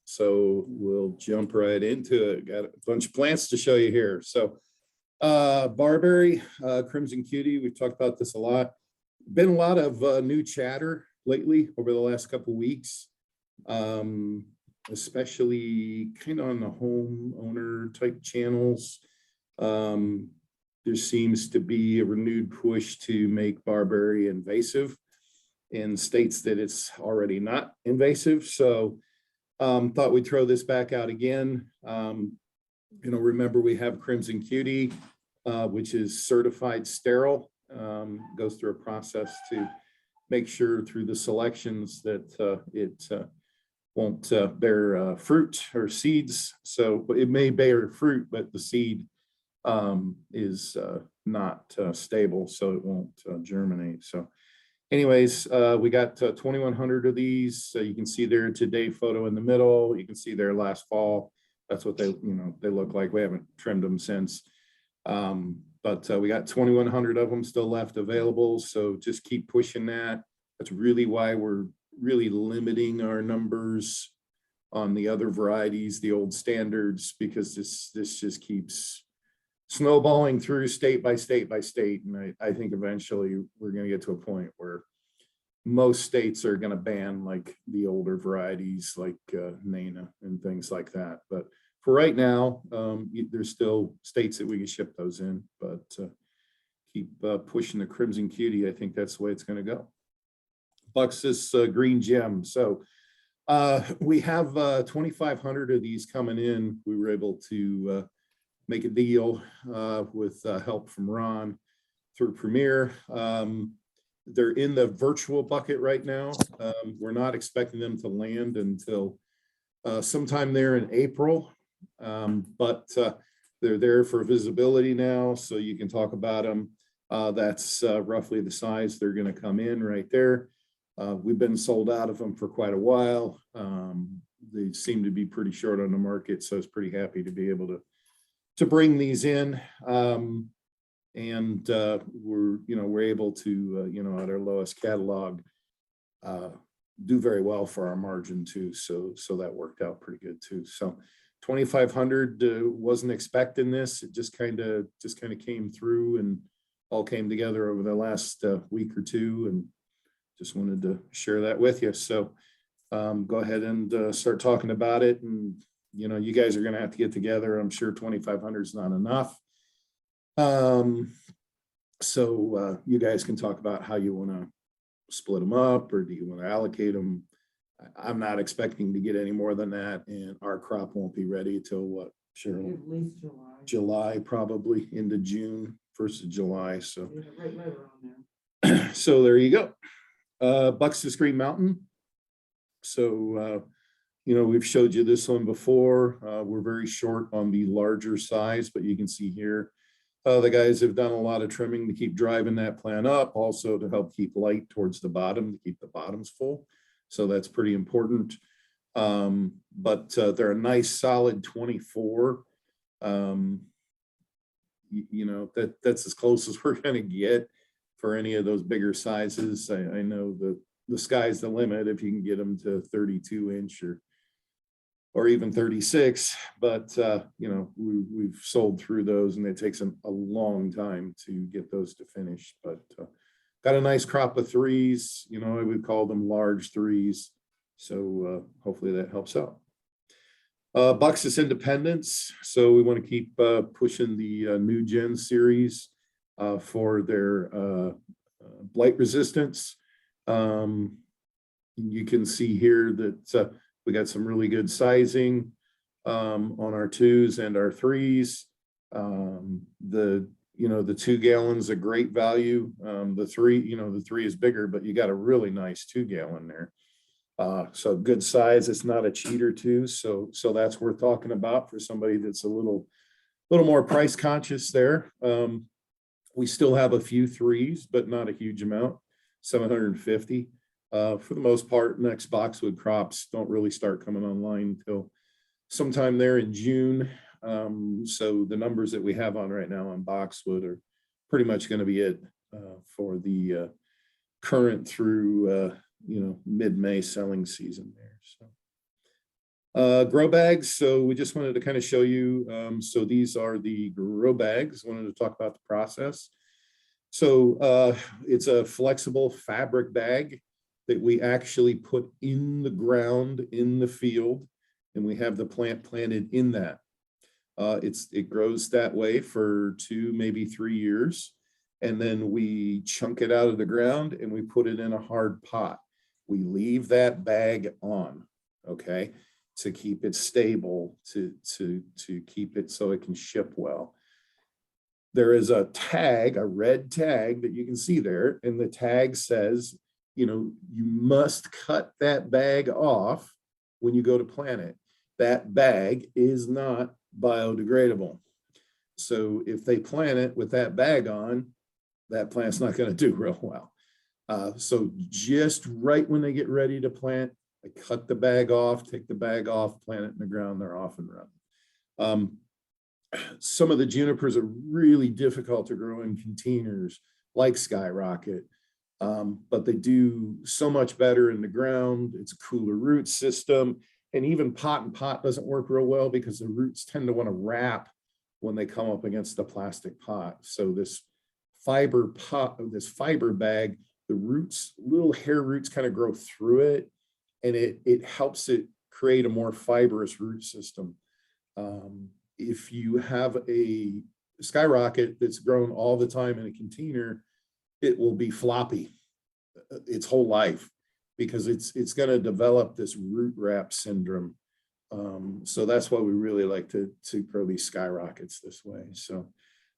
So we'll jump right into it. Got a bunch of plants to show you here. So barberry, crimson cutie, we've talked about this a lot. Been a lot of new chatter lately over the last couple of weeks, especially kind of on the homeowner type channels. There seems to be a renewed push to make barberry invasive in states that it's already not invasive. So thought we'd throw this back out again. Remember we have Crimson Cutie, which is certified sterile, goes through a process to make sure through the selections that it won't bear fruit or seeds. So it may bear fruit, but the seed is not stable, so it won't germinate. So anyways, we got 2,100 of these. So you can see their today photo in the middle. You can see their last fall. That's what they look like. We haven't trimmed them since. But we got 2,100 of them still left available. So just keep pushing that. That's really why we're really limiting our numbers on the other varieties, the old standards, because this just keeps snowballing through state by state by state. And I think eventually we're going to get to a point where most states are going to ban like the older varieties like Nana and things like that. But for right now, there's still states that we can ship those in, but keep pushing the Crimson Cutie. I think that's the way it's going to go. Buxus Green Gem. So we have 2,500 of these coming in. We were able to make a deal with help from Ron through Premier. They're in the virtual bucket right now. We're not expecting them to land until sometime there in April, but they're there for visibility now, so you can talk about them. That's roughly the size they're going to come in right there. We've been sold out of them for quite a while. They seem to be pretty short on the market, so I was pretty happy to be able to bring these in. And we're able to, at our lowest catalog, do very well for our margin too. So that worked out pretty good too. So 2,500 wasn't expecting this. It just kind of came through and all came together over the last week or two, and just wanted to share that with you. So go ahead and start talking about it. And you guys are going to have to get together. I'm sure 2,500 is not enough. So you guys can talk about how you want to split them up, or do you want to allocate them? I'm not expecting to get any more than that, and our crop won't be ready till what, Cheryl? At least July. July, probably into June, 1st of July. So Yeah, right around there. so there you go. Buxus Green Mountain. So we've showed you this one before. We're very short on the larger size, but you can see here the guys have done a lot of trimming to keep driving that plant up, also to help keep light towards the bottom, to keep the bottoms full. So that's pretty important. But they're a nice solid 24. That's as close as we're going to get for any of those bigger sizes. I know the sky's the limit if you can get them to 32-inch or even 36, but we've sold through those, and it takes a long time to get those to finish. But got a nice crop of threes. I would call them large threes. So hopefully that helps out. Buxus Independence. So we want to keep pushing the New Gen series for their blight resistance. You can see here that we got some really good sizing on our 2s and our 3s. The 2 gallons a great value. The 3 is bigger, but you got a really nice 2 gallon there. So good size. It's not a cheater too. So that's worth talking about for somebody that's a little more price conscious there. We still have a few 3s, but not a huge amount. 750. For the most part, next boxwood crops don't really start coming online until sometime there in June. So the numbers that we have on right now on boxwood are pretty much going to be it for the current through mid-May selling season there. So Grow bags. So we just wanted to kind of show you. So these are the grow bags. Wanted to talk about the process. So it's a flexible fabric bag that we actually put in the ground in the field, and we have the plant planted in that. It grows that way for 2, maybe 3 years. And then we chunk it out of the ground and we put it in a hard pot. We leave that bag on, okay, to keep it stable, to keep it so it can ship well. There is a tag, a red tag that you can see there, and the tag says, you know, you must cut that bag off when you go to plant it. That bag is not biodegradable. So if they plant it with that bag on, that plant's not going to do real well. So just right when they get ready to plant, I cut the bag off, take the bag off, plant it in the ground, they're off and running. Some of the junipers are really difficult to grow in containers like Skyrocket, but they do so much better in the ground. It's a cooler root system, and even pot and pot doesn't work real well because the roots tend to want to wrap when they come up against the plastic pot. So this fiber bag, the roots, little hair roots kind of grow through it, and it helps it create a more fibrous root system. If you have a Skyrocket that's grown all the time in a container, it will be floppy its whole life because it's going to develop this root wrap syndrome. So that's why we really like to grow these Skyrockets this way. So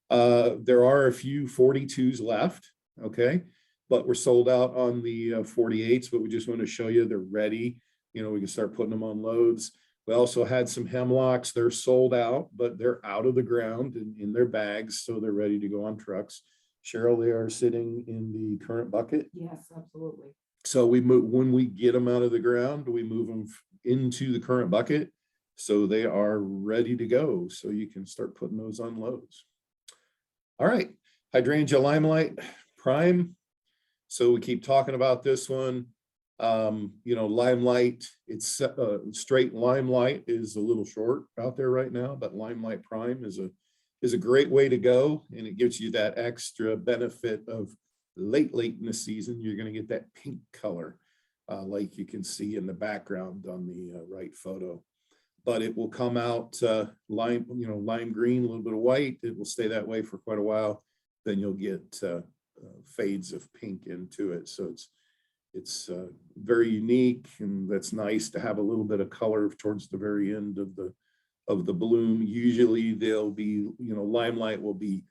there are a few 42s left, okay, but we're sold out on the 48s, but we just want to show you they're ready. You know, we can start putting them on loads. We also had some hemlocks. They're sold out, but they're out of the ground and in their bags, so they're ready to go on trucks. Cheryl, they are sitting in the current bucket. Yes, absolutely. So we move, when we get them out of the ground, we move them into the current bucket, so they are ready to go. So you can start putting those on loads. All right, Hydrangea Limelight Prime. So we keep talking about this one. You know, Limelight, it's straight Limelight is a little short out there right now, but Limelight Prime is a great way to go, and it gives you that extra benefit of late in the season. You're going to get that pink color, like you can see in the background on the right photo. But it will come out lime green, a little bit of white. It will stay that way for quite a while. Then you'll get fades of pink into it. So it's very unique, and that's nice to have a little bit of color towards the very end of the bloom. Usually they'll be, you know, Limelight will be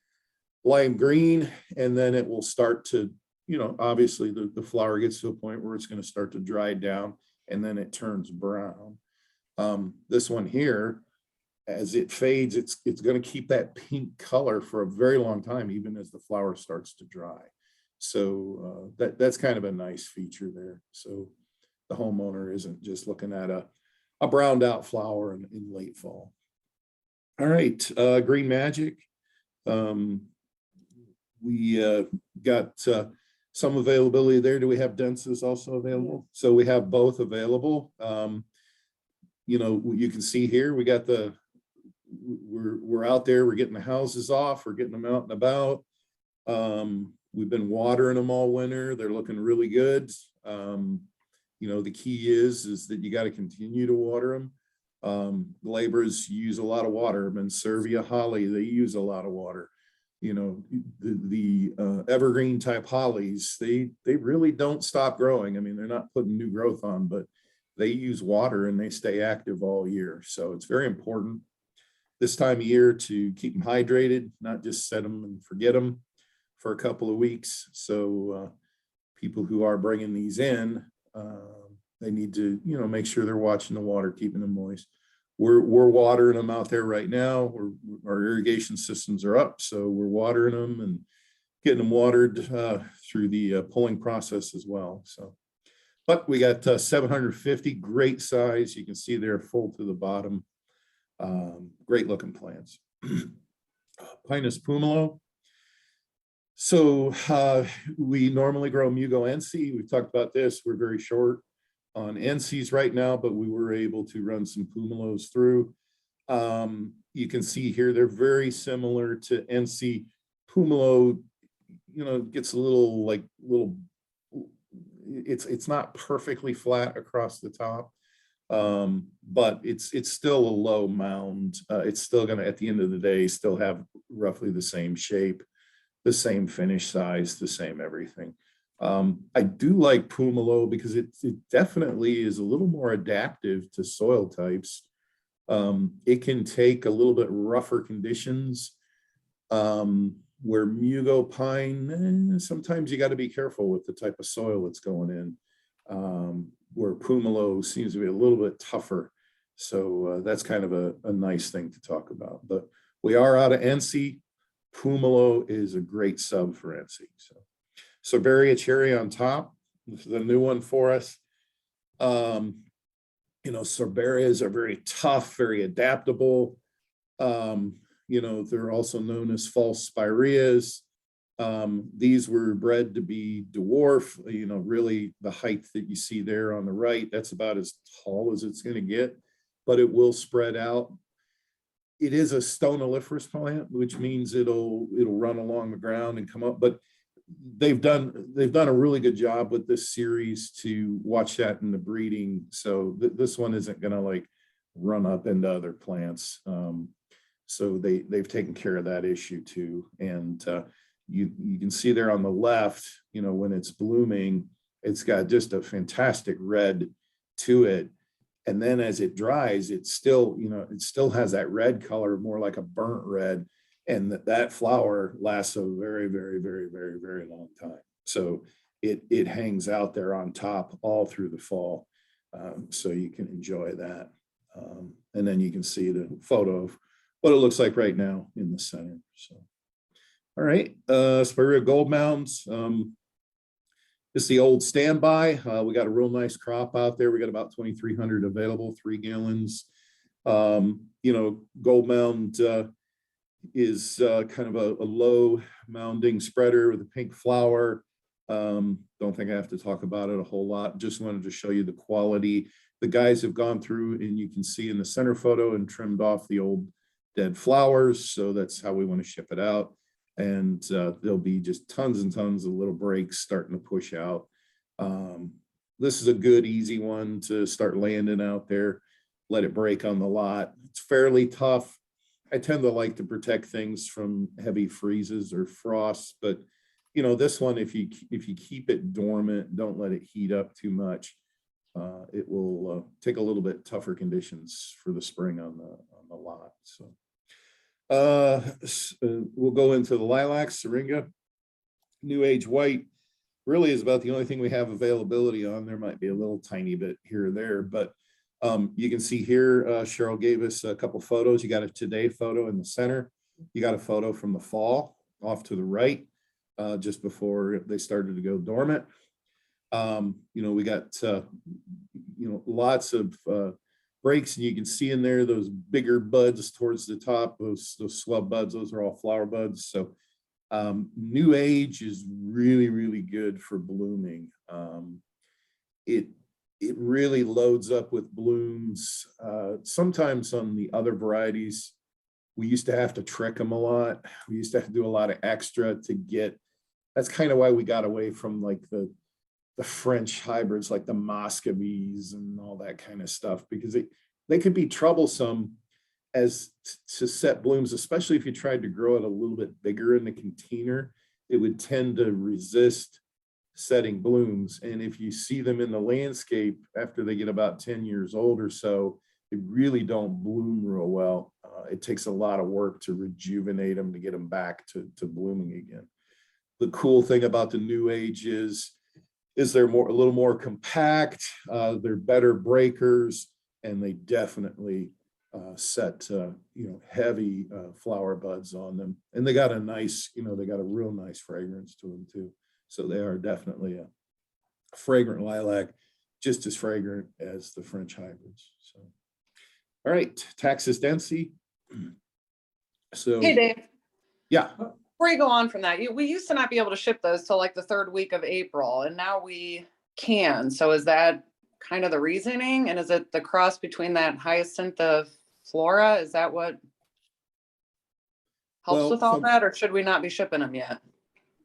lime green, and then it will start to, you know, obviously the flower gets to a point where it's going to start to dry down, and then it turns brown. This one here, as it fades, it's going to keep that pink color for a very long time, even as the flower starts to dry. So that's kind of a nice feature there. So the homeowner isn't just looking at a browned out flower in late fall. All right, Green Magic. We got some availability there. Do we have denses also available? Yes. So we have both available. You know, you can see here, we got we're out there, we're getting the houses off, we're getting them out and about. We've been watering them all winter. They're looking really good. You know, the key is that you got to continue to water them. Laborers use a lot of water. Mansevia holly, they use a lot of water. You know, the evergreen type hollies, they really don't stop growing. I mean, they're not putting new growth on, but they use water and they stay active all year. So it's very important this time of year to keep them hydrated, not just set them and forget them for a couple of weeks. So people who are bringing these in, they need to, you know, make sure they're watching the water, keeping them moist. We're watering them out there right now. Our irrigation systems are up, so we're watering them and getting them watered through the pulling process as well. So, but we got 750, great size. You can see they're full to the bottom. Great looking plants. Pinus pumelo. So we normally grow Mugo NC. We've talked about this. We're very short. NCs right now, but we were able to run some Pumelos through. You can see here, they're very similar to NC. Pumelo, gets a little it's not perfectly flat across the top, but it's still a low mound. It's still going to, at the end of the day, still have roughly the same shape, the same finish size, the same everything. I do like Pumelo because it definitely is a little more adaptive to soil types. It can take a little bit rougher conditions, where Mugo pine, sometimes you got to be careful with the type of soil that's going in, where Pumelo seems to be a little bit tougher. So that's kind of a nice thing to talk about. But we are out of NC. Pumelo is a great sub for NC. So Sorbaria cherry on top. This is a new one for us. Sorberias are very tough, very adaptable. They're also known as false spireas. These were bred to be dwarf, really the height that you see there on the right, that's about as tall as it's going to get, but it will spread out. It is a stonoliferous plant, which means it'll run along the ground and come up, but they've done a really good job with this series to watch that in the breeding. So this one isn't going to run up into other plants. So they've taken care of that issue too. And you can see there on the left, when it's blooming, it's got just a fantastic red to it. And then as it dries, it still has that red color, more like a burnt red. And that flower lasts a very, very, very, very, very long time. So it hangs out there on top all through the fall. So you can enjoy that. And then you can see the photo of what it looks like right now in the center. So, all right, Spirea Gold Mounds. This is the old standby. We got a real nice crop out there. We got about 2,300 available, 3 gallons. Gold Mound is kind of a low mounding spreader with a pink flower. Don't think I have to talk about it a whole lot. Just wanted to show you the quality. The guys have gone through, and you can see in the center photo, and trimmed off the old dead flowers. So that's how we want to ship it out. And there'll be just tons and tons of little breaks starting to push out. This is a good, easy one to start landing out there. Let it break on the lot. It's fairly tough. I tend to like to protect things from heavy freezes or frosts, but this one, if you keep it dormant, don't let it heat up too much, it will take a little bit tougher conditions for the spring on the lot. So we'll go into the lilac syringa. New Age White really is about the only thing we have availability on. There might be a little tiny bit here or there, but you can see here, Cheryl gave us a couple photos. You got a today photo in the center. You got a photo from the fall off to the right, just before they started to go dormant. We got, lots of breaks, and you can see in there those bigger buds towards the top, those swell buds, those are all flower buds. So New Age is really, really good for blooming. It really loads up with blooms. Sometimes on the other varieties, we used to have to trick them a lot. We used to have to do a lot of extra to get, that's kind of why we got away from the French hybrids, like the Muscovies and all that kind of stuff, because they could be troublesome to set blooms, especially if you tried to grow it a little bit bigger in the container. It would tend to resist setting blooms. And if you see them in the landscape after they get about 10 years old or so, they really don't bloom real well. It takes a lot of work to rejuvenate them, to get them back to blooming again. The cool thing about the New Age is they're a little more compact, they're better breakers, and they definitely set heavy flower buds on them. And they got a nice, they got a real nice fragrance to them too. So they are definitely a fragrant lilac, just as fragrant as the French hybrids. So, all right, Taxus Densey. So, Hey, Dave. Yeah. Before you go on from that, we used to not be able to ship those till the 3rd week of April, and now we can. So is that kind of the reasoning? And is it the cross between that hyacinth flora? Is that what helps Well, with all some- that, or should we not be shipping them yet?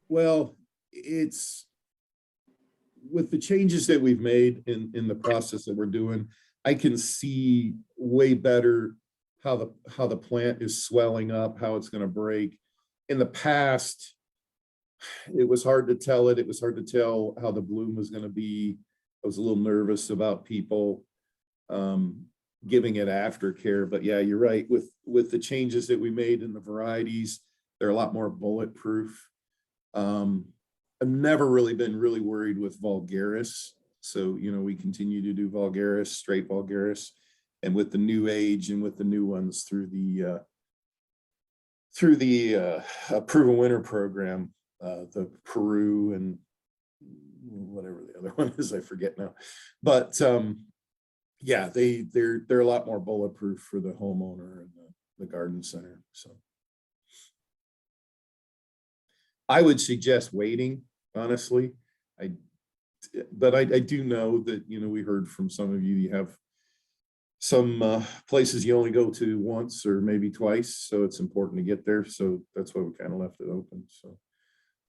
Well, it's with the changes that we've made in the process that we're doing, I can see way better how the plant is swelling up, how it's going to break. In the past, it was hard to tell it. It was hard to tell how the bloom was going to be. I was a little nervous about people giving it aftercare, but yeah, you're right. With the changes that we made in the varieties, they're a lot more bulletproof. I've never really been really worried with vulgaris. So, you know, we continue to do vulgaris, straight vulgaris, and with the new age and with the new ones through the Proven Winter program, the Peru and whatever the other one is, I forget now. But yeah, they're a lot more bulletproof for the homeowner and the garden center. So I would suggest waiting, honestly. But I do know that, you know, we heard from some of you, you have some places you only go to once or maybe twice, so it's important to get there. So that's why we kind of left it open. So,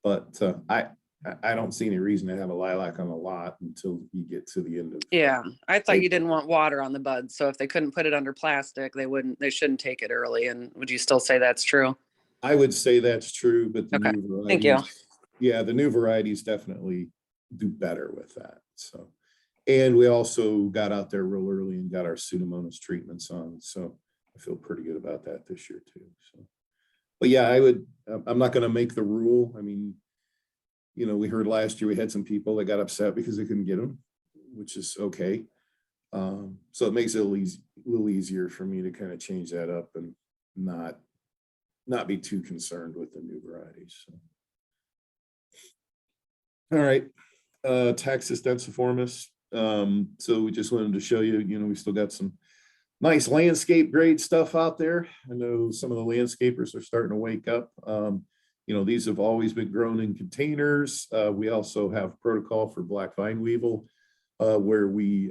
but I don't see any reason to have a lilac on the lot until you get to the end of. Yeah, I thought you April. didn't want water on the buds, so if they couldn't put it under plastic, they shouldn't take it early. And would you still say that's true? I would say that's true, but the Okay, new varieties, thank you. yeah, the new varieties definitely do better with that. So, and we also got out there real early and got our Pseudomonas treatments on. So I feel pretty good about that this year too. So, but yeah, I'm not going to make the rule. I mean, you know, we heard last year we had some people that got upset because they couldn't get them, which is okay. So it makes it a little easier for me to kind of change that up and not be too concerned with the new varieties. So. All right, Taxus densiformis. So we just wanted to show you, you know, we still got some nice landscape grade stuff out there. I know some of the landscapers are starting to wake up. You know, these have always been grown in containers. We also have protocol for black vine weevil, where we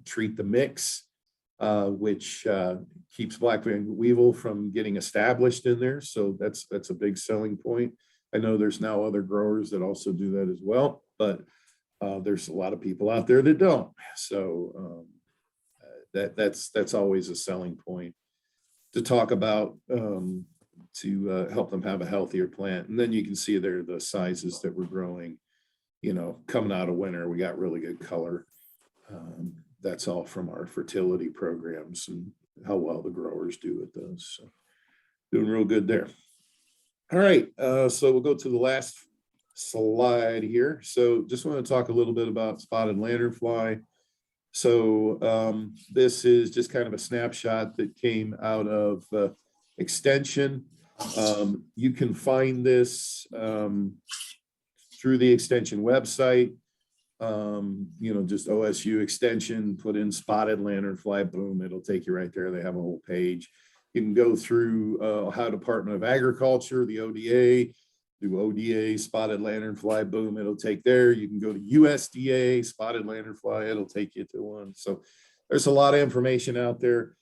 treat the mix, which keeps black vine weevil from getting established in there. So that's a big selling point. I know there's now other growers that also do that as well, but there's a lot of people out there that don't. So that's always a selling point to talk about, to help them have a healthier plant. And then you can see there the sizes that we're growing, you know, coming out of winter, we got really good color. That's all from our fertility programs and how well the growers do with those. So doing real good there. All right, so we'll go to the last slide here. So just want to talk a little bit about spotted lanternfly. So this is just kind of a snapshot that came out of extension. You can find this through the extension website. You know, just OSU extension, put in spotted lanternfly, boom, it'll take you right there. They have a whole page. You can go through Ohio Department of Agriculture, the ODA, do ODA, spotted lanternfly, boom, it'll take there. You can go to USDA, spotted lanternfly, it'll take you to one. So there's a lot of information out there.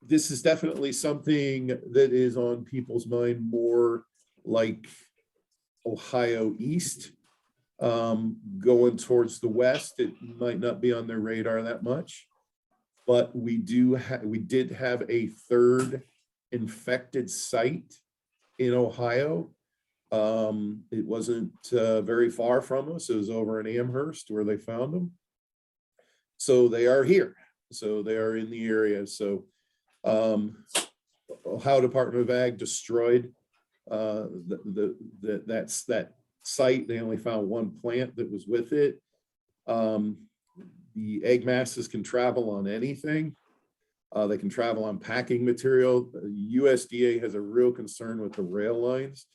This is definitely something that is on people's mind more like Ohio East. Going towards the west, it might not be on their radar that much. But we did have a third infected site in Ohio. It wasn't very far from us. It was over in Amherst where they found them. So they are here. So they are in the area. So Ohio Department of Ag destroyed that site. They only found one plant that was with it. The egg masses can travel on anything. They can travel on packing material. USDA has a real concern with the rail lines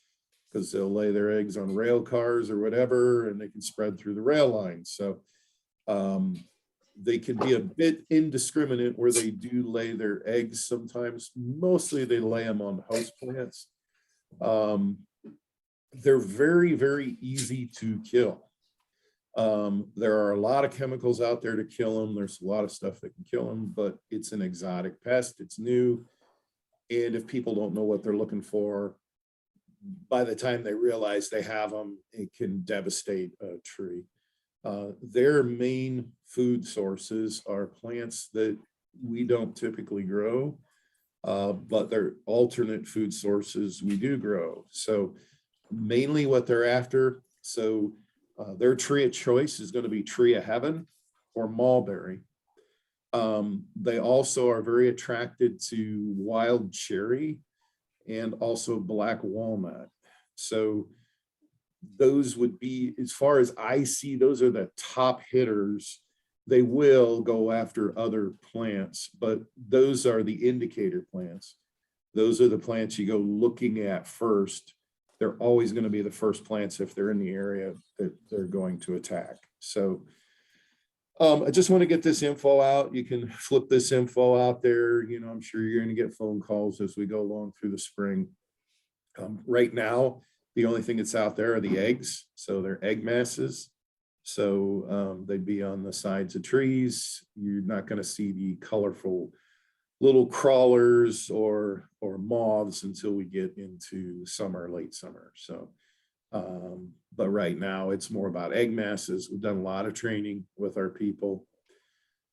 because they'll lay their eggs on rail cars or whatever, and they can spread through the rail lines. So they can be a bit indiscriminate where they do lay their eggs sometimes. Mostly they lay them on host plants. They're very, very easy to kill. There are a lot of chemicals out there to kill them. There's a lot of stuff that can kill them, but it's an exotic pest. It's new. And if people don't know what they're looking for, by the time they realize they have them, it can devastate a tree. Their main food sources are plants that we don't typically grow, but they're alternate food sources we do grow. So mainly what they're after. So their tree of choice is going to be tree of heaven or mulberry. They also are very attracted to wild cherry and also black walnut. So those would be, as far as I see, those are the top hitters. They will go after other plants, but those are the indicator plants. Those are the plants you go looking at first. They're always going to be the first plants if they're in the area that they're going to attack. So I just want to get this info out. You can flip this info out there. You know, I'm sure you're going to get phone calls as we go along through the spring. Right now, the only thing that's out there are the eggs. So they're egg masses. So they'd be on the sides of trees. You're not going to see the colorful little crawlers or moths until we get into summer, late summer. So, but right now it's more about egg masses. We've done a lot of training with our people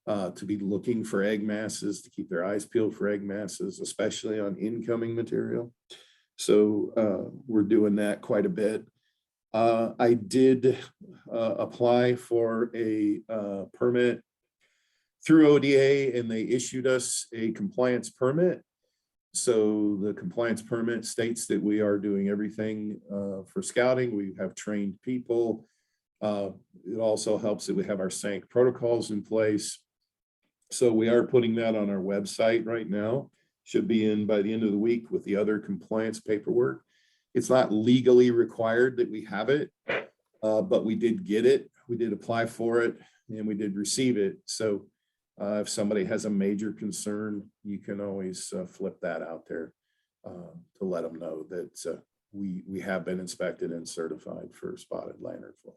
to be looking for egg masses, to keep their eyes peeled for egg masses, especially on incoming material. So we're doing that quite a bit. I did apply for a permit through ODA, and they issued us a compliance permit. So the compliance permit states that we are doing everything for scouting. We have trained people. It also helps that we have our SANC protocols in place. So we are putting that on our website right now. Should be in by the end of the week with the other compliance paperwork. It's not legally required that we have it, but we did get it. We did apply for it, and we did receive it. So if somebody has a major concern, you can always flip that out there to let them know that we have been inspected and certified for spotted lanternfly.